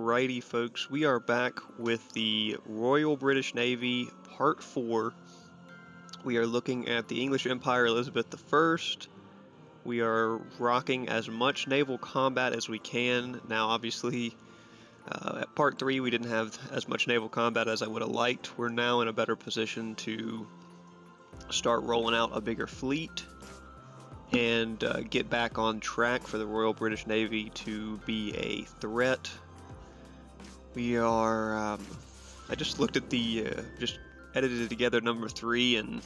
Alrighty, folks, we are back with the Royal British Navy Part 4. We are looking at the English Empire Elizabeth I. We are rocking as much naval combat as we can. Now, obviously, at Part 3, we didn't have as much naval combat as I would have liked. We're now in a better position to start rolling out a bigger fleet and get back on track for the Royal British Navy to be a threat. We are, I just looked at just edited together number 3, and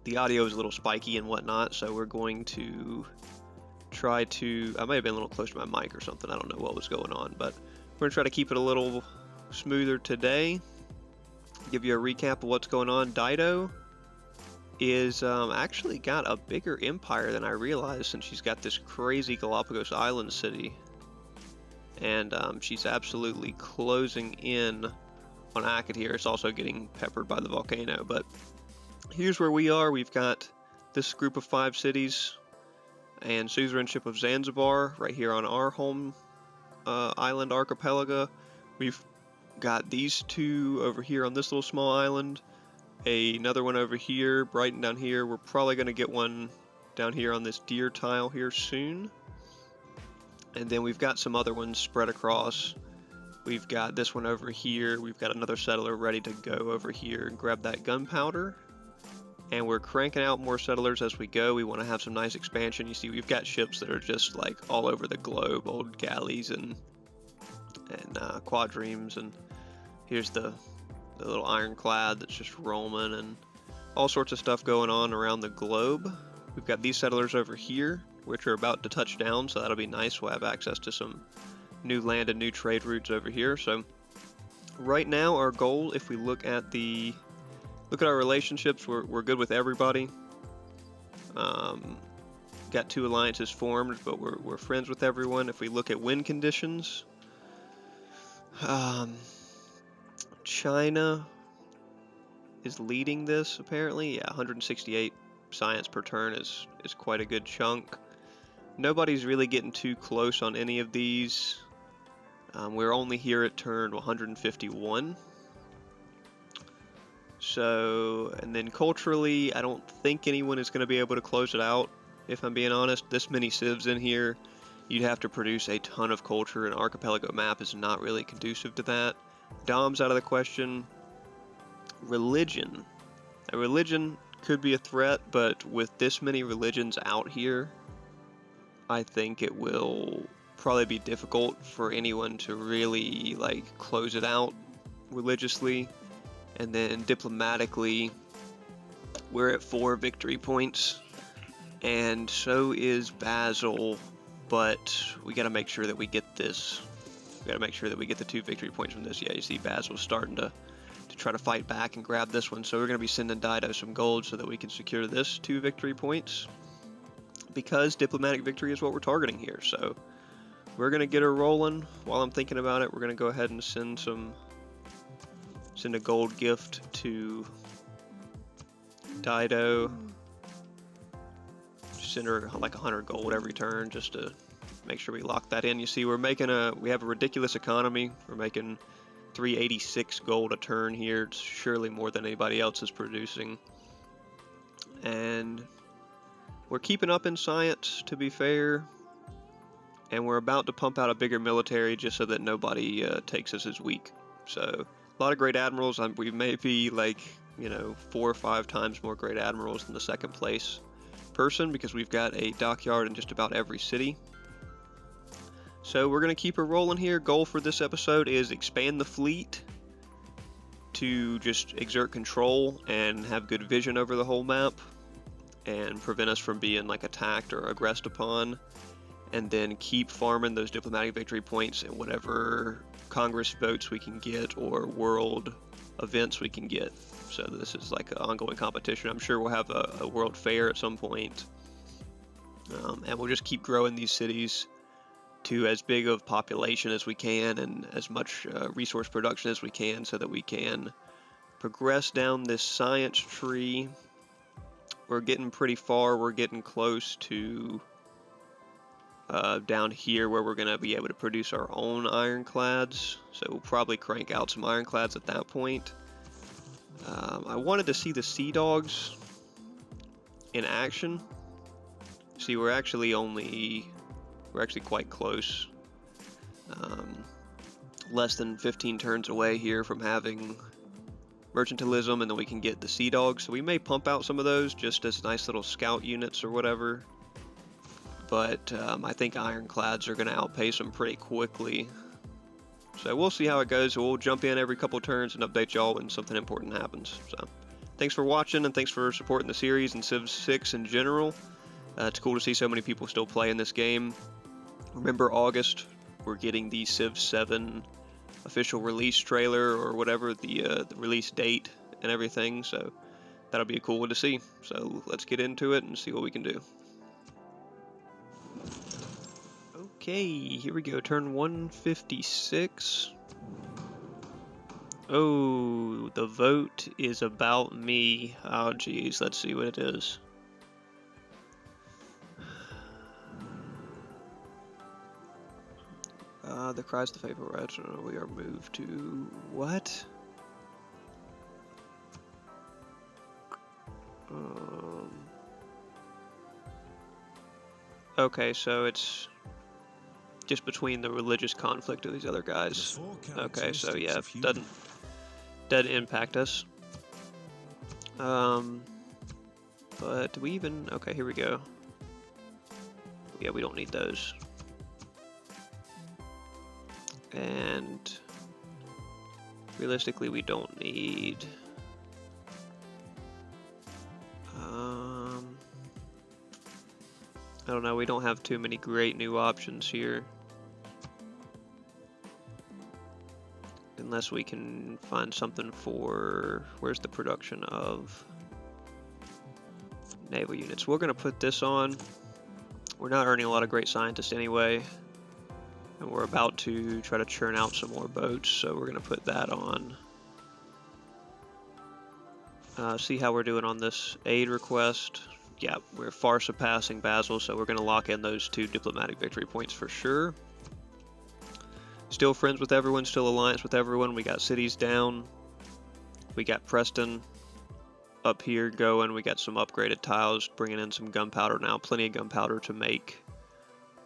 the audio is a little spiky and whatnot, so we're going to try to, I might have been a little close to my mic or something, I don't know what was going on, but we're going to try to keep it a little smoother today. Give you a recap of what's going on. Dido is actually got a bigger empire than I realized, since she's got this crazy Galapagos Island city. And she's absolutely closing in on Akadir. It's also getting peppered by the volcano. But here's where we are. We've got this group of 5 cities and suzerainship of Zanzibar right here on our home island archipelago. We've got these 2 over here on this little small island. Another one over here, Brighton down here. We're probably going to get one down here on this deer tile here soon. And then we've got some other ones spread across. We've got this one over here. We've got another settler ready to go over here and grab that gunpowder. And we're cranking out more settlers as we go. We want to have some nice expansion. You see, we've got ships that are just like all over the globe, old galleys and quadremes. And here's the little ironclad that's just roaming, and all sorts of stuff going on around the globe. We've got these settlers over here, which are about to touch down, so that'll be nice. We'll have access to some new land and new trade routes over here. So right now our goal, if we look at our relationships, we're good with everybody. Got 2 alliances formed, but we're friends with everyone. If we look at win conditions, China is leading this apparently. Yeah, 168 science per turn is quite a good chunk. Nobody's really getting too close on any of these. We're only here at turn 151. So, and then culturally, I don't think anyone is going to be able to close it out, if I'm being honest. This many civs in here, you'd have to produce a ton of culture, and archipelago map is not really conducive to that. Dom's out of the question. Religion. A religion could be a threat, but with this many religions out here, I think it will probably be difficult for anyone to really close it out religiously. And then diplomatically, we're at 4 victory points, and so is Basil, but we got to make sure that we get this. We got to make sure that we get the 2 victory points from this. Yeah, you see Basil's starting to try to fight back and grab this one, so we're going to be sending Dido some gold so that we can secure this 2 victory points, because diplomatic victory is what we're targeting here. So we're going to get her rolling. While I'm thinking about it, we're going to go ahead and send a gold gift to Dido. Send her like 100 gold every turn just to make sure we lock that in. You see, we have a ridiculous economy. We're making 386 gold a turn here. It's surely more than anybody else is producing. And we're keeping up in science, to be fair. And we're about to pump out a bigger military just so that nobody takes us as weak. So a lot of great admirals. We may be 4 or 5 times more great admirals than the second place person, because we've got a dockyard in just about every city. So we're going to keep her rolling here. Goal for this episode is expand the fleet to just exert control and have good vision over the whole map and prevent us from being attacked or aggressed upon, and then keep farming those diplomatic victory points and whatever Congress votes we can get or world events we can get. So this is an ongoing competition. I'm sure we'll have a world fair at some point, and we'll just keep growing these cities to as big of population as we can and as much resource production as we can, so that we can progress down this science tree. We're getting pretty far. We're getting close to down here where we're going to be able to produce our own ironclads. So we'll probably crank out some ironclads at that point. I wanted to see the Sea Dogs in action. See, we're actually quite close. Less than 15 turns away here from having mercantilism, and then we can get the Sea Dogs. So we may pump out some of those just as nice little scout units or whatever. But I think ironclads are going to outpace them pretty quickly. So we'll see how it goes. We'll jump in every couple turns and update y'all when something important happens. So thanks for watching, and thanks for supporting the series and Civ 6 in general. It's cool to see so many people still playing this game. Remember August, we're getting the Civ 7 official release trailer, or whatever, the release date and everything, so that'll be a cool one to see. So let's get into it and see what we can do. Okay, here we go, turn 156. Oh, the vote is about me. Oh geez, let's see what it is. The cries the favorite restaurant. We are moved to what? Okay, so it's just between the religious conflict of these other guys. Okay, so yeah, doesn't impact us. But do we even? Okay, here we go. Yeah, we don't need those. And realistically, we don't need. I don't know. We don't have too many great new options here, unless we can find something for. Where's the production of naval units? We're gonna put this on. We're not earning a lot of great scientists anyway. And we're about to try to churn out some more boats, so we're going to put that on. See how we're doing on this aid request. Yeah, we're far surpassing Basel, so we're going to lock in those 2 diplomatic victory points for sure. Still friends with everyone, still alliance with everyone. We got cities down. We got Preston up here going. We got some upgraded tiles, bringing in some gunpowder now. Plenty of gunpowder to make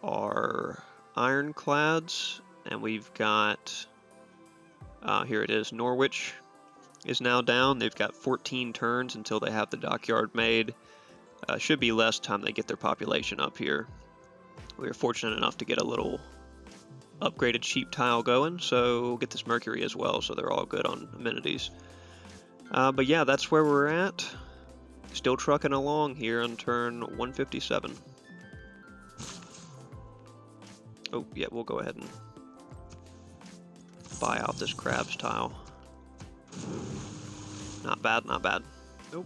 our ironclads, and we've got here it is. Norwich is now down. They've got 14 turns until they have the dockyard made. Should be less time they get their population up here. We were fortunate enough to get a little upgraded sheep tile going, so we'll get this Mercury as well, so they're all good on amenities. But yeah, that's where we're at. Still trucking along here on turn 157. Oh, yeah, we'll go ahead and buy out this crabs tile. Not bad, not bad. Nope.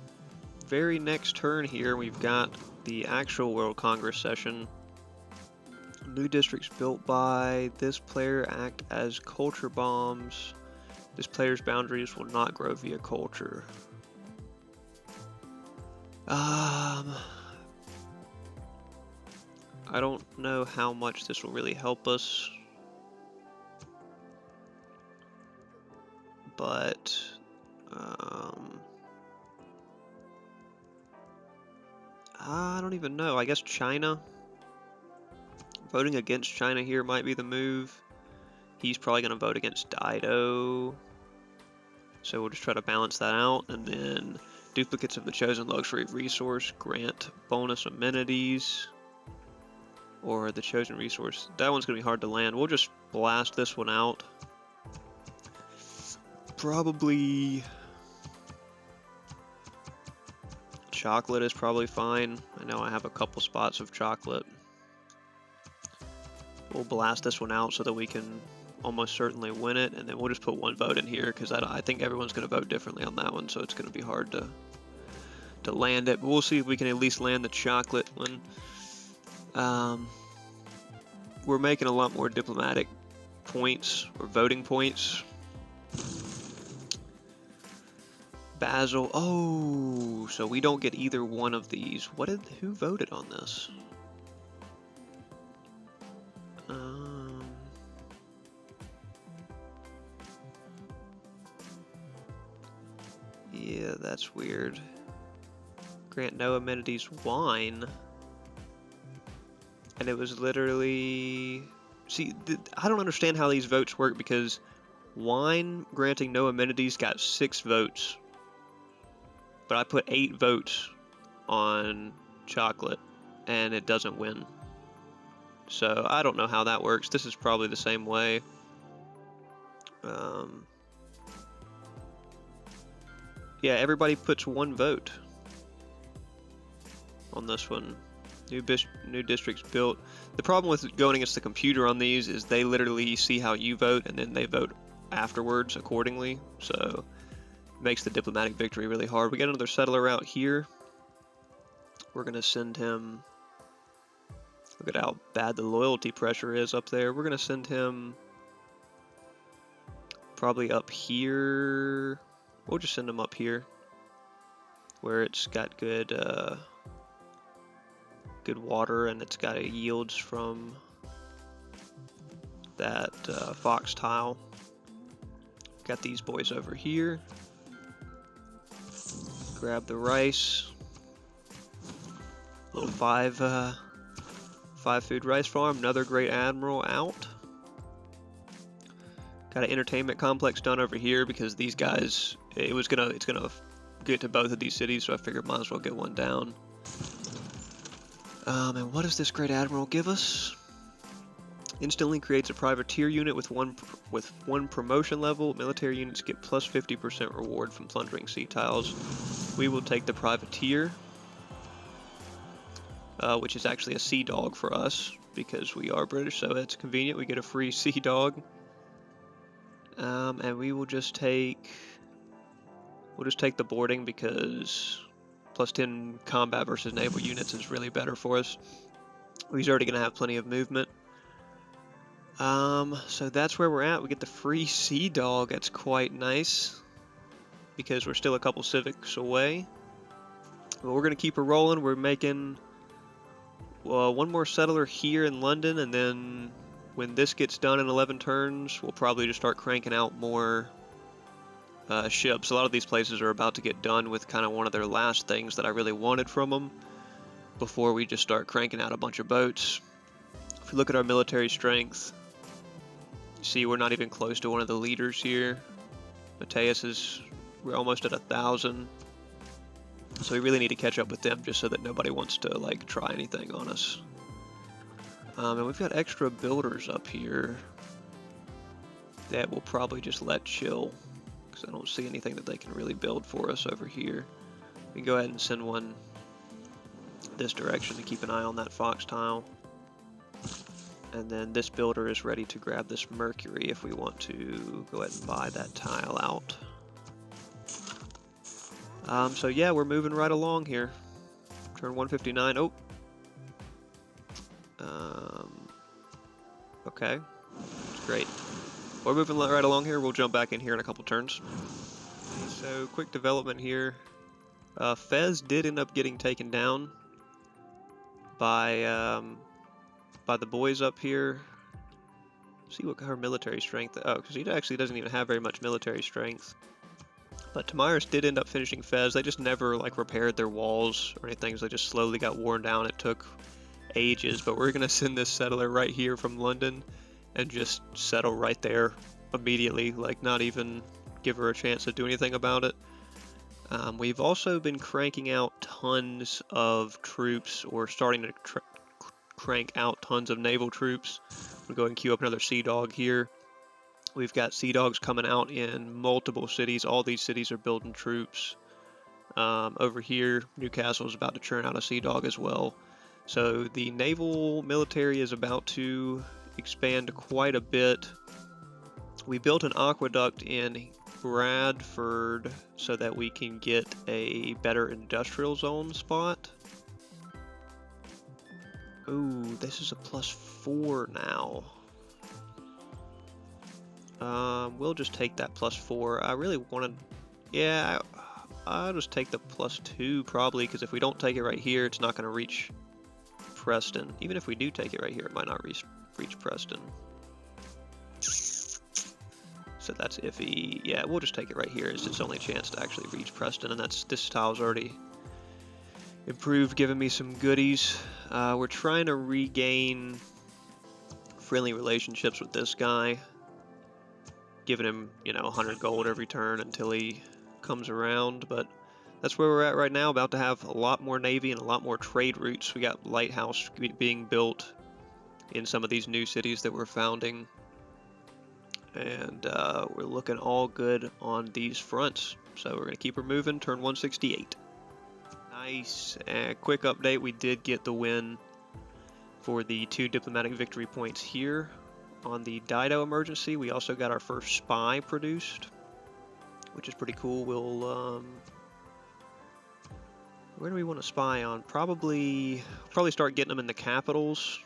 Very next turn here, we've got the actual World Congress session. New districts built by this player act as culture bombs. This player's boundaries will not grow via culture. I don't know how much this will really help us, but I don't even know. I guess China. Voting against China here might be the move. He's probably going to vote against Dido, so we'll just try to balance that out. And then duplicates of the chosen luxury resource grant bonus amenities. Or the chosen resource. That one's going to be hard to land. We'll just blast this one out. Probably chocolate is probably fine. I know I have a couple spots of chocolate. We'll blast this one out so that we can almost certainly win it, and then we'll just put 1 vote in here because I think everyone's going to vote differently on that one, so it's going to be hard to land it. But we'll see if we can at least land the chocolate one. We're making a lot more diplomatic points, or voting points. Basel, oh, so we don't get either one of these. Who voted on this? Yeah, that's weird. Grant no amenities wine. And it was literally... See, I don't understand how these votes work because wine granting no amenities got 6 votes. But I put 8 votes on chocolate and it doesn't win. So I don't know how that works. This is probably the same way. Yeah, everybody puts 1 vote on this one. New districts built. The problem with going against the computer on these is they literally see how you vote and then they vote afterwards accordingly. So it makes the diplomatic victory really hard. We got another settler out here. We're gonna send him. Look at how bad the loyalty pressure is up there. We're gonna send him probably up here. We'll just send him up here where it's got good good water and it's got yields from that fox tile. Got these boys over here. Grab the rice. Little 5 food rice farm. Another great admiral out. Got an entertainment complex done over here because these guys, it's gonna get to both of these cities, so I figured might as well get one down. And what does this great admiral give us? Instantly creates a privateer unit with one promotion level. Military units get plus 50% reward from plundering sea tiles. We will take the privateer, which is actually a sea dog for us because we are British, so it's convenient. We get a free sea dog. And we will just take the boarding because plus 10 combat versus naval units is really better for us. He's already going to have plenty of movement. So that's where we're at. We get the free sea dog. That's quite nice because we're still a couple civics away. But we're going to keep her rolling. We're making one more settler here in London, and then when this gets done in 11 turns, we'll probably just start cranking out more ships. A lot of these places are about to get done with kind of one of their last things that I really wanted from them before we just start cranking out a bunch of boats. If you look at our military strength, you see we're not even close to one of the leaders here. We're almost at 1,000. So we really need to catch up with them just so that nobody wants to like try anything on us. And we've got extra builders up here that we'll probably just let chill because I don't see anything that they can really build for us over here. We can go ahead and send one this direction to keep an eye on that fox tile. And then this builder is ready to grab this mercury if we want to go ahead and buy that tile out. So yeah, we're moving right along here. Turn 159. Oh. Okay. That's great. We're moving right along here. We'll jump back in here in a couple turns. So quick development here. Fez did end up getting taken down by the boys up here. See what her military strength. Oh, because he actually doesn't even have very much military strength. But Tamiris did end up finishing Fez. They just never like repaired their walls or anything, so they just slowly got worn down. It took ages, but we're gonna send this settler right here from London and just settle right there immediately, like not even give her a chance to do anything about it. We've also been cranking out tons of troops, or starting to crank out tons of naval troops. We'll go and queue up another Sea Dog here. We've got Sea Dogs coming out in multiple cities. All these cities are building troops. Over here, Newcastle is about to churn out a Sea Dog as well. So the naval military is about to expand quite a bit. We built an aqueduct in Bradford so that we can get a better industrial zone spot. Ooh, this is a +4 now. We'll just take that +4. I really wanted, yeah, I'll just take the +2 probably, because if we don't take it right here, it's not going to reach Preston. Even if we do take it right here, it might not reach reach Preston. So that's iffy. Yeah, we'll just take it right here. It's its only chance to actually reach Preston, and this tile's already improved, giving me some goodies. We're trying to regain friendly relationships with this guy, giving him, you know, 100 gold every turn until he comes around, but that's where we're at right now. About to have a lot more navy and a lot more trade routes. We got lighthouse being built in some of these new cities that we're founding, and we're looking all good on these fronts. So we're gonna keep her moving. Turn 168. Nice. Quick update, we did get the win for the 2 diplomatic victory points here on the Dido emergency. We also got our first spy produced, which is pretty cool. We'll where do we want to spy on? Probably start getting them in the capitals.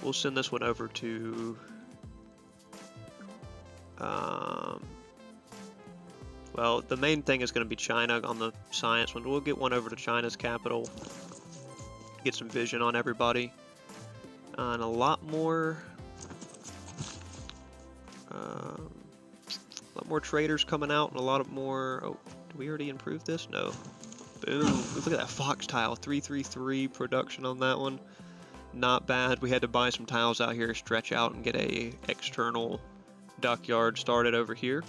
We'll send this one over to well, the main thing is going to be China on the science one. We'll get one over to China's capital, get some vision on everybody, and a lot more traders coming out, and a lot of more. Oh, did we already improve this? No. Boom! Look at that fox tile. 333 production on that one. Not bad. We had to buy some tiles out here, stretch out, and get a external dockyard started over here.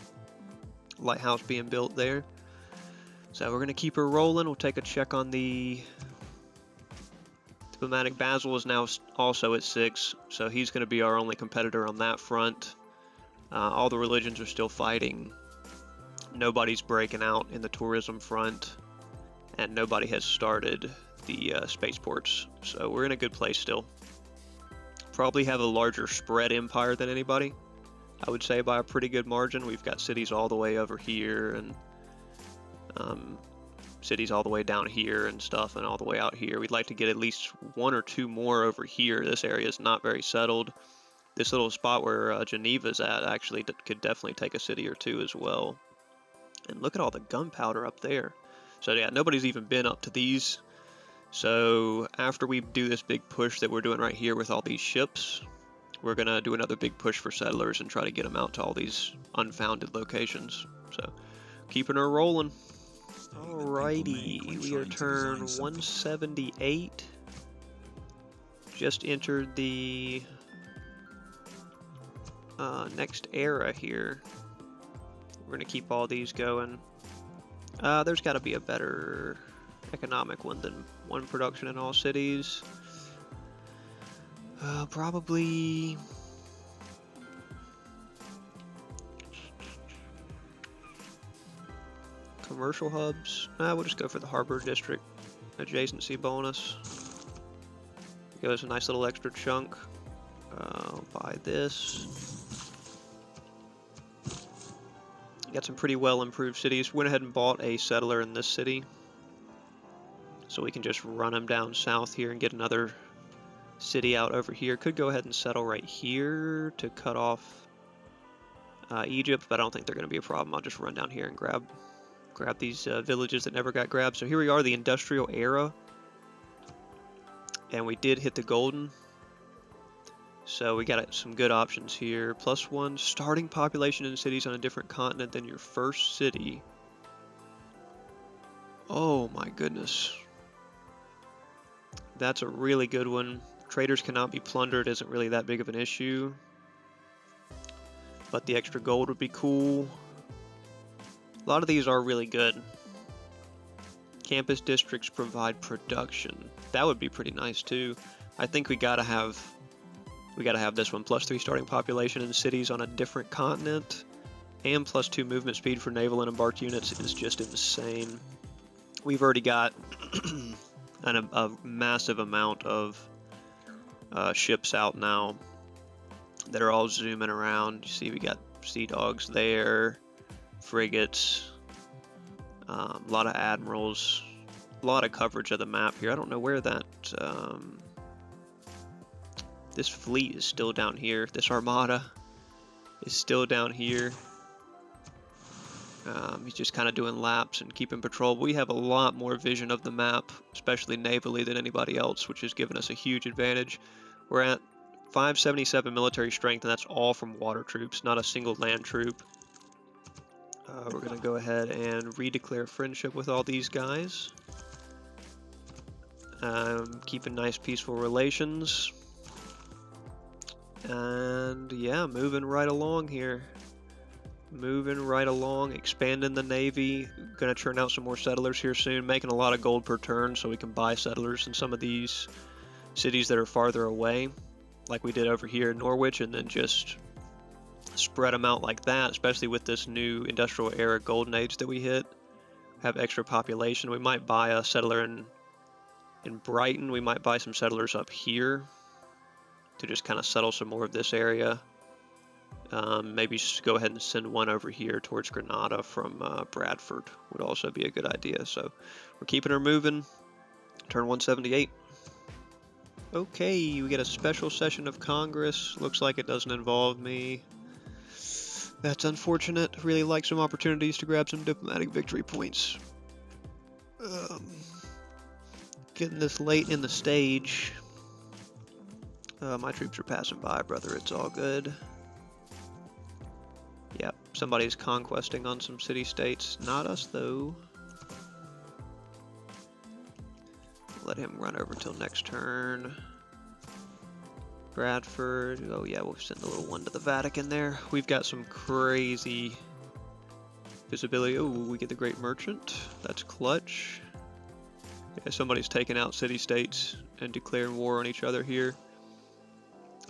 Lighthouse being built there. So we're gonna keep her rolling. We'll take a check on the diplomatic. Basil is now also at 6, so he's gonna be our only competitor on that front. All the religions are still fighting. Nobody's breaking out in the tourism front, and nobody has started the spaceports. So we're in a good place still. Probably have a larger spread empire than anybody, I would say, by a pretty good margin. We've got cities all the way over here, and cities all the way down here and stuff, and all the way out here. We'd like to get at least 1 or 2 more over here. This area is not very settled. This little spot where Geneva's at actually could definitely take a city or 2 as well. And look at all the gunpowder up there. So yeah, nobody's even been up to these. So after we do this big push that we're doing right here with all these ships, we're gonna do another big push for settlers and try to get them out to all these unfounded locations. So keeping her rolling. Alrighty, we are turn 178. Just entered the next era here. We're gonna keep all these going. There's got to be a better economic one than 1 production in all cities. Probably commercial hubs. We'll just go for the harbor district adjacency bonus. Goes a nice little extra chunk. Buy this. Got some pretty well improved cities. Went ahead and bought a settler in this city, so we can just run them down south here and get another city out over here. Could go ahead and settle right here to cut off Egypt, but I don't think they're going to be a problem. I'll just run down here and grab these villages that never got grabbed. So here we are, the industrial era, and we did hit the golden. So we got some good options here. +1 starting population in cities on a different continent than your first city. Oh my goodness. That's a really good one. Traders cannot be plundered isn't really that big of an issue, but the extra gold would be cool. A lot of these are really good. Campus districts provide production. That would be pretty nice too. I think we gotta have this one. +3 starting population in cities on a different continent, and +2 movement speed for naval and embarked units is just insane. We've already got a massive amount of ships out now that are all zooming around. You see we got Sea Dogs there, frigates, a lot of admirals, a lot of coverage of the map here. I don't know where that this fleet is still down here. This armada is still down here. He's just kind of doing laps and keeping patrol. We have a lot more vision of the map, especially navally, than anybody else, which has given us a huge advantage. We're at 577 military strength, and that's all from water troops, not a single land troop. We're going to go ahead and redeclare friendship with all these guys. Keeping nice peaceful relations. And yeah, moving right along here. Moving right along, expanding the Navy. Gonna churn out some more settlers here soon, making a lot of gold per turn so we can buy settlers in some of these cities that are farther away, like we did over here in Norwich, and then just spread them out like that, especially with this new industrial era golden age that we hit. Have extra population. We might buy a settler in Brighton. We might buy some settlers up here to just kind of settle some more of this area. Maybe just go ahead and send one over here towards Granada from Bradford would also be a good idea. So we're keeping her moving. Turn 178. Okay, we get a special session of Congress. Looks like it doesn't involve me. That's unfortunate. Really like some opportunities to grab some diplomatic victory points. Getting this late in the stage. My troops are passing by, brother. It's all good. Yep, somebody's conquesting on some city-states. Not us, though. Let him run over till next turn. Bradford. Oh, yeah, we'll send a little one to the Vatican there. We've got some crazy visibility. Oh, we get the Great Merchant. That's clutch. Yeah, somebody's taking out city-states and declaring war on each other here.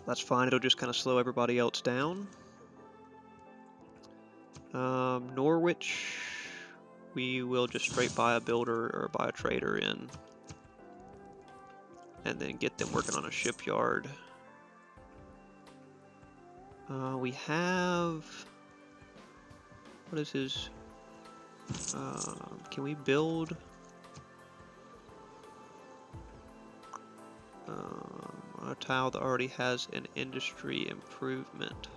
That's fine. It'll just kind of slow everybody else down. Norwich, we will just straight buy a builder or buy a trader in, and then get them working on a shipyard. We have, what is his, can we build, a tile that already has an industry improvement?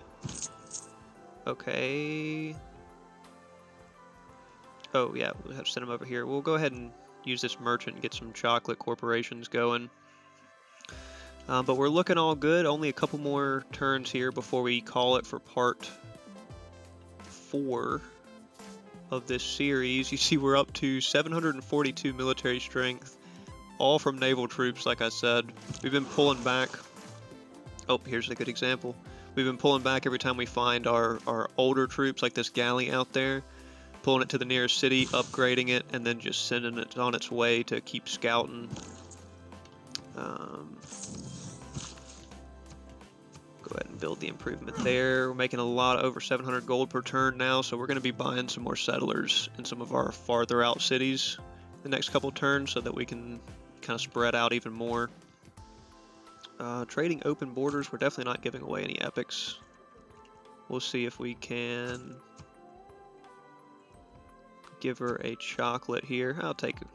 Okay. Oh yeah, we'll have to send them over here. We'll go ahead and use this merchant and get some chocolate corporations going. But we're looking all good. Only a couple more turns here before we call it for part 4 of this series. You see we're up to 742 military strength, all from naval troops, like I said. We've been pulling back. Oh, here's a good example. We've been pulling back every time we find our older troops, like this galley out there, pulling it to the nearest city, upgrading it, and then just sending it on its way to keep scouting. Go ahead and build the improvement there. We're making a lot, over 700 gold per turn now, so we're going to be buying some more settlers in some of our farther out cities the next couple turns so that we can kind of spread out even more. Trading open borders, we're definitely not giving away any epics. We'll see if we can give her a chocolate here. I'll take it.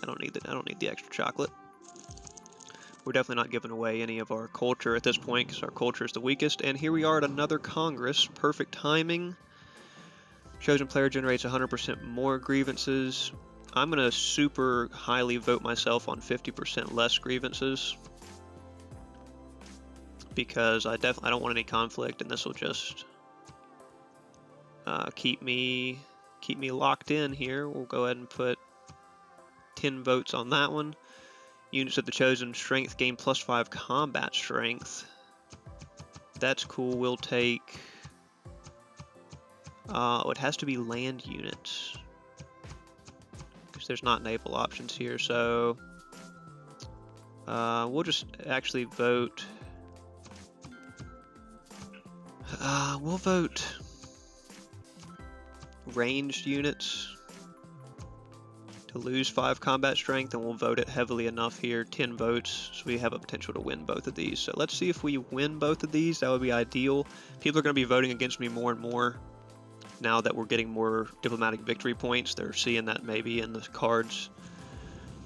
I don't need the extra chocolate. We're definitely not giving away any of our culture at this point because our culture is the weakest. And here we are at another Congress. Perfect timing. Chosen player generates 100% more grievances. I'm going to super highly vote myself on 50% less grievances, because I don't want any conflict, and this will just keep me locked in here. We'll go ahead and put 10 votes on that one. Units of the chosen strength gain +5 combat strength. That's cool. We'll take. It has to be land units because there's not naval options here. So we'll just actually vote. We'll vote ranged units to lose 5 combat strength, and we'll vote it heavily enough here, 10 votes, so we have a potential to win both of these. So let's see if we win both of these. That would be ideal. People are going to be voting against me more and more now that we're getting more diplomatic victory points. They're seeing that maybe in the cards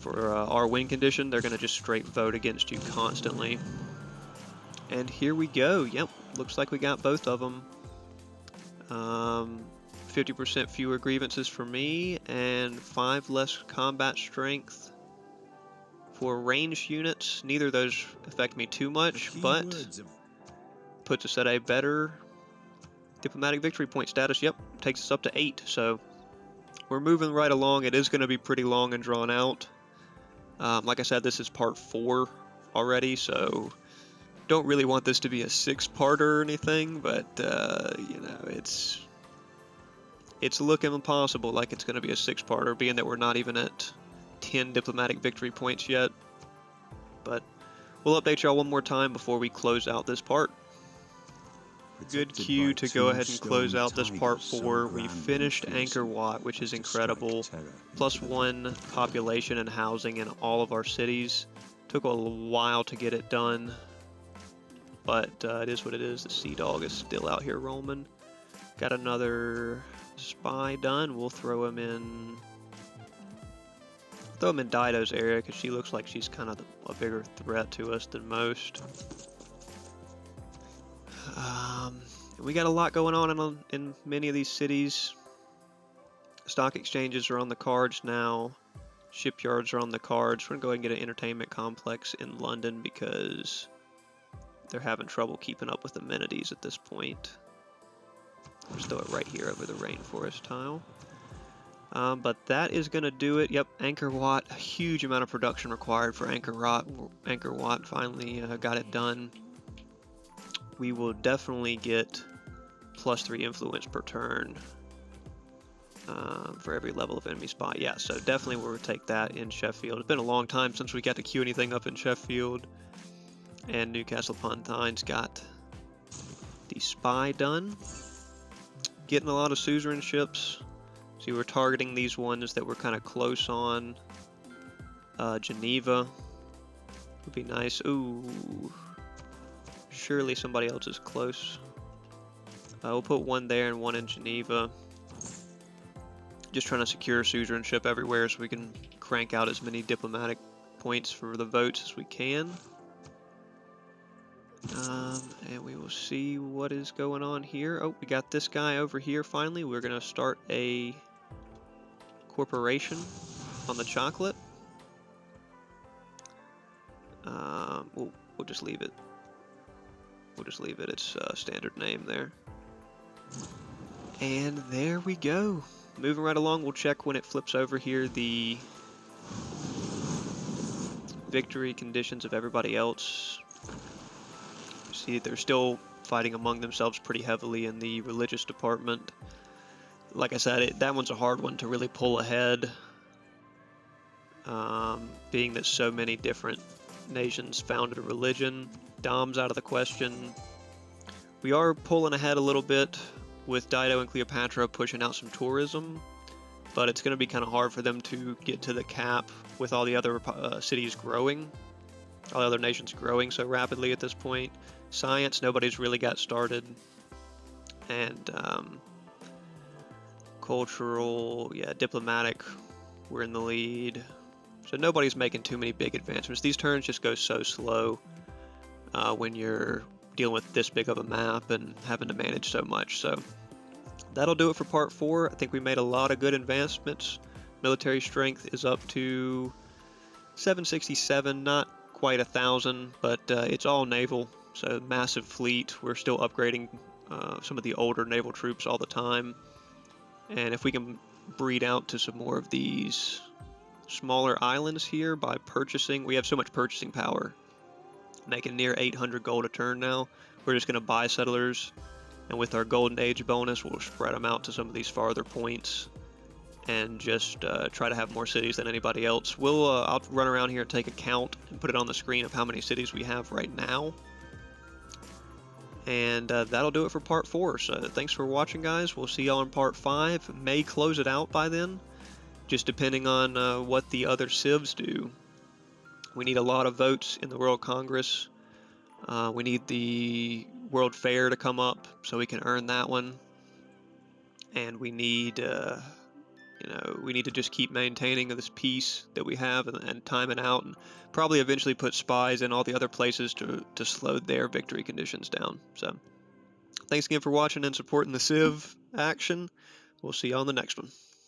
for our win condition. They're going to just straight vote against you constantly. And here we go. Yep, looks like we got both of them. 50% fewer grievances for me, and 5 less combat strength for ranged units. Neither of those affect me too much, but puts us at a better diplomatic victory point status. Yep, takes us up to 8, so we're moving right along. It is going to be pretty long and drawn out. Like I said, this is part 4 already, so don't really want this to be a 6-parter or anything, but you know, it's looking impossible like it's going to be a 6-parter, being that we're not even at 10 diplomatic victory points yet. But we'll update y'all one more time before we close out this part. Good cue to go ahead and close out this part 4. We finished Angkor Wat, which is incredible. +1 population and housing in all of our cities. Took a while to get it done, but it is what it is. The Sea Dog is still out here roaming. Got another spy done. We'll throw him in Dido's area because she looks like she's kind of a bigger threat to us than most. We got a lot going on in many of these cities. Stock exchanges are on the cards now. Shipyards are on the cards. We're gonna go ahead and get an entertainment complex in London because they're having trouble keeping up with amenities at this point. Just throw it right here over the rainforest tile. But that is going to do it. Yep, Angkor Wat, a huge amount of production required for Angkor Wat. Angkor Wat finally got it done. We will definitely get +3 influence per turn for every level of enemy spot. Yeah, so definitely we'll take that in Sheffield. It's been a long time since we got to queue anything up in Sheffield. And Newcastle upon Tyne's got the spy done. Getting a lot of suzerain ships. So we're targeting these ones that we're kind of close on. Geneva would be nice. Ooh, surely somebody else is close. We'll put one there and one in Geneva. Just trying to secure suzerain ship everywhere so we can crank out as many diplomatic points for the votes as we can. And we will see what is going on here. Oh, we got this guy over here finally. We're going to start a corporation on the chocolate. We'll just leave it. We'll just leave it. It's a standard name there. And there we go. Moving right along, we'll check when it flips over here the victory conditions of everybody else. See, they're still fighting among themselves pretty heavily in the religious department. Like I said, that one's a hard one to really pull ahead, being that so many different nations founded a religion. Dom's out of the question. We are pulling ahead a little bit with Dido and Cleopatra pushing out some tourism, but it's going to be kind of hard for them to get to the cap with all the other cities growing, all the other nations growing so rapidly at this point. Science, nobody's really got started, and cultural, yeah, diplomatic, we're in the lead. So nobody's making too many big advancements. These turns just go so slow when you're dealing with this big of a map and having to manage so much. So that'll do it for part 4. I think we made a lot of good advancements. Military strength is up to 767, not quite 1,000, but it's all naval, so massive fleet. We're still upgrading some of the older naval troops all the time, and if we can breed out to some more of these smaller islands here by purchasing, we have so much purchasing power, making near 800 gold a turn now. We're just going to buy settlers, and with our golden age bonus we'll spread them out to some of these farther points and just try to have more cities than anybody else. I'll run around here and take a count and put it on the screen of how many cities we have right now. And that'll do it for part 4. So thanks for watching, guys. We'll see y'all in part 5. May close it out by then, just depending on what the other civs do. We need a lot of votes in the World Congress. We need the World Fair to come up so we can earn that one. And we need we need to just keep maintaining this peace that we have and timing out, and probably eventually put spies in all the other places to slow their victory conditions down. So thanks again for watching and supporting the Civ action. We'll see you on the next one.